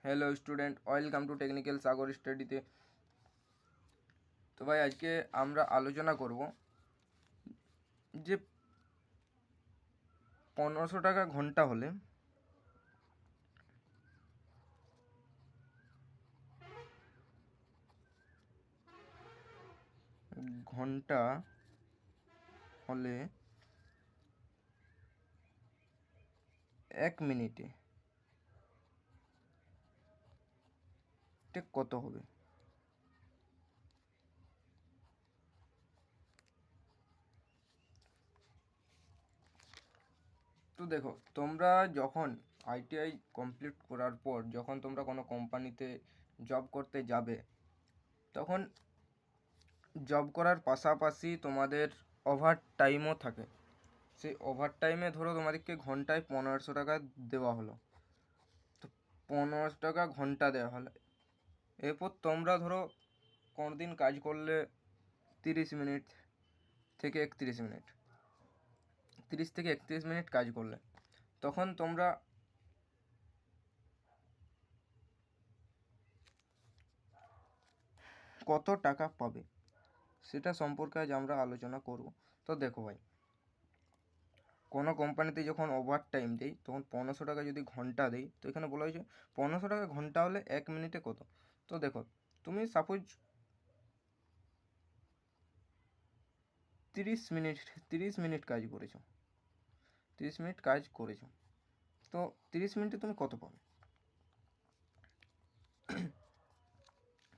Hello student, welcome to technical Sagar স্টাডিতে। তো ভাই, আজকে আমরা আলোচনা করব যে 1500 টাকা ঘন্টা হলে ঘন্টা হলে 1 মিনিটে ঠিক কত হবে। তো দেখো, তোমরা যখন আইটিআই কমপ্লিট করার পর যখন তোমরা কোনো কোম্পানিতে জব করতে যাবে, তখন জব করার পাশাপাশি তোমাদের ওভার টাইমও থাকে। সেই ওভার টাইমে ধরো তোমাদেরকে ঘন্টায় 1500 টাকা দেওয়া হলো, তো 1500 টাকা ঘন্টা দেওয়া হলো। এরপর তোমরা ধরো কোনো দিন কাজ করলে 30 থেকে 31 মিনিট 30 থেকে 31 মিনিট কাজ করলে, তখন তোমরা কত টাকা পাবে সেটা সম্পর্কে আজ আমরা আলোচনা করব। তো দেখো ভাই, কোনো কোম্পানিতে যখন ওভার টাইম দেয় তখন 1500 টাকা যদি ঘন্টা দেয়, তো এখানে বলা হয়েছে 1500 টাকা ঘন্টা হলে 1 মিনিটে কত। তো দেখো, তুমি সাপোজ 30 মিনিট কাজ করেছো, 30 মিনিট কাজ করেছো, তো 30 মিনিটে তুমি কত পাবে।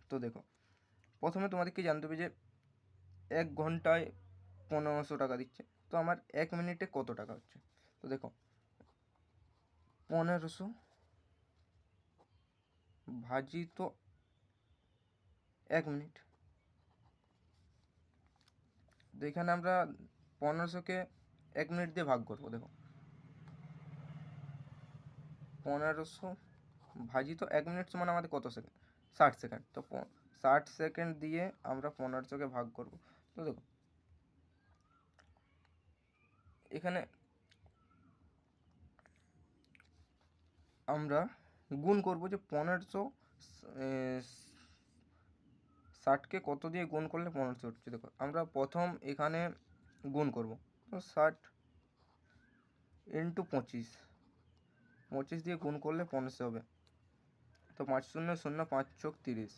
তো দেখো, প্রথমে তোমাদেরকে জানতে হবে যে 1 ঘন্টায় 1500 টাকা দিচ্ছে, তো আমার 1 মিনিটে কত টাকা হচ্ছে। তো দেখো, 1500 ভাজিত 1 মিনিট। তো এখানে আমরা 1500কে 1 মিনিট দিয়ে ভাগ করবো। দেখো, 1500 ভাজিত 1 মিনিট সমান আমাদের কত সেকেন্ড, 60 সেকেন্ড। তো 60 সেকেন্ড দিয়ে আমরা 1500কে ভাগ করব। তো দেখো, এখানে আমরা গুণ করব যে 1560কে কত দিয়ে গুণ করলে 1500 হচ্ছে। দেখো, আমরা প্রথম এখানে গুণ করব, তো 60 ইন্টু 25, 25 দিয়ে গুণ করলে 1500 হবে। তো 5 শূন্য শূন্য 5 চোখ 30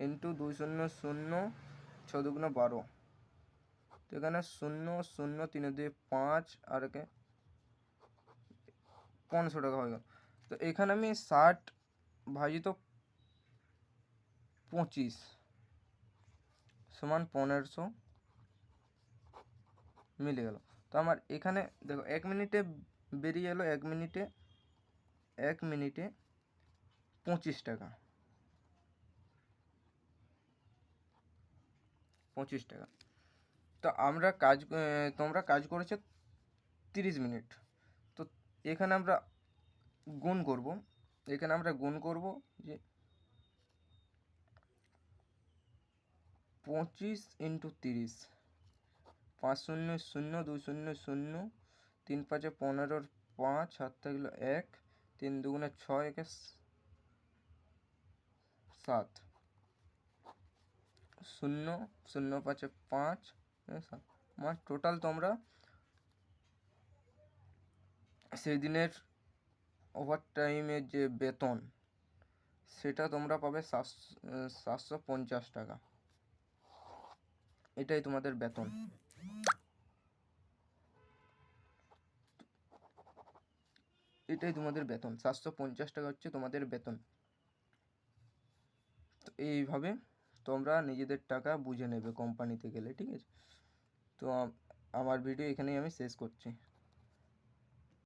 ইন্টু 2 শূন্য শূন্য 6 দুগুণ 12। তো এখানে 0 0 3 দিয়ে 5 আর একে 1500 টাকা হয়ে গেল। তো এখানে আমি 60 ভাজিত 25 সমান 1500 মিলে গেল। তো আমার এখানে দেখো 1 মিনিটে বেরিয়ে এলো, 1 মিনিটে 25 টাকা, 25 টাকা। তো তোমরা কাজ করেছো 30 মিনিট। তো এখানে আমরা গুণ করব, যে 25 ইন্টু 30, 5 শূন্য শূন্য 2 শূন্য শূন্য 3 5 15, 5 হাত থাকলো 1, 3 দুগুণে 6 একে 7, 0 0 5 5 7। আমার টোটাল তোমরা সেই দিনের ওভার টাইমের যে বেতন, সেটা তোমরা পাবে 750 টাকা। এটাই তোমাদের বেতন। এটাই তোমাদের বেতন, 750 টাকা হচ্ছে তোমাদের বেতন। তো এইভাবে তোমরা নিজেদের টাকা বুঝে নেবে কোম্পানিতে গেলে, ঠিক আছে। তো আমার ভিডিও এখানেই আমি শেষ করছি।